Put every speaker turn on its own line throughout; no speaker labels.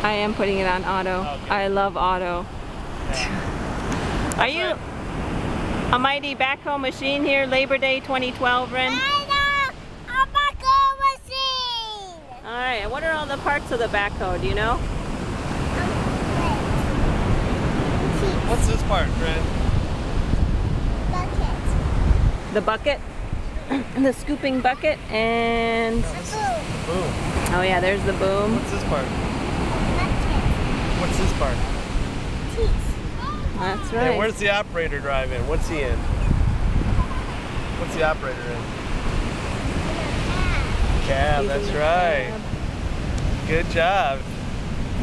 I am putting it on auto.
Okay.
I love auto.
Yeah.
Are you a mighty backhoe machine here, Labor Day 2012, Ren?
I know a backhoe machine.
Alright, what are all the parts of the backhoe? Do you know?
What's this part, Ren?
Bucket.
The bucket, the scooping bucket, and...
A boom.
Boom.
Oh yeah, there's the boom.
What's this part?
Bucket.
What's this part?
Teeth.
That's
Hey,
right.
where's the operator drive in? What's he in? What's the operator in? Cab,
He's in
that's
the
right.
cab.
Good job.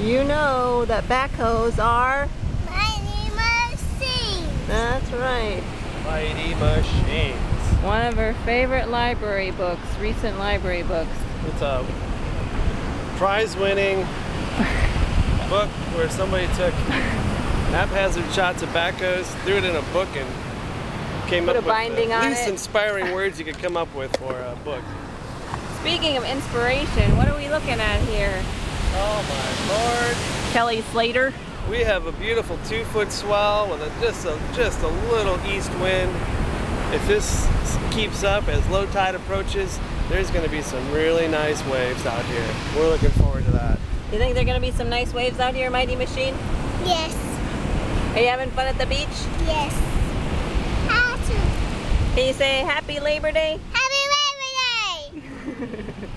You know that backhoes are...
Mighty machine.
That's right.
Mighty machines.
One of her favorite library books, recent library books.
It's a prize-winning book where somebody took haphazard shots of backhoes, threw it in a book, and came
Put
up
a
with
binding
the
on
least
it.
inspiring words you could come up with for a book.
Speaking of inspiration, what are we looking at here?
Oh my lord!
Kelly Slater.
We have a beautiful 2-foot swell with just a little east wind. If this keeps up as low tide approaches, there's going to be some really nice waves out here. We're looking forward to that.
You think there are going to be some nice waves out here, Mighty Machine?
Yes.
Are you having fun at the beach?
Yes. How to?
Can you say Happy Labor Day?
Happy Labor Day.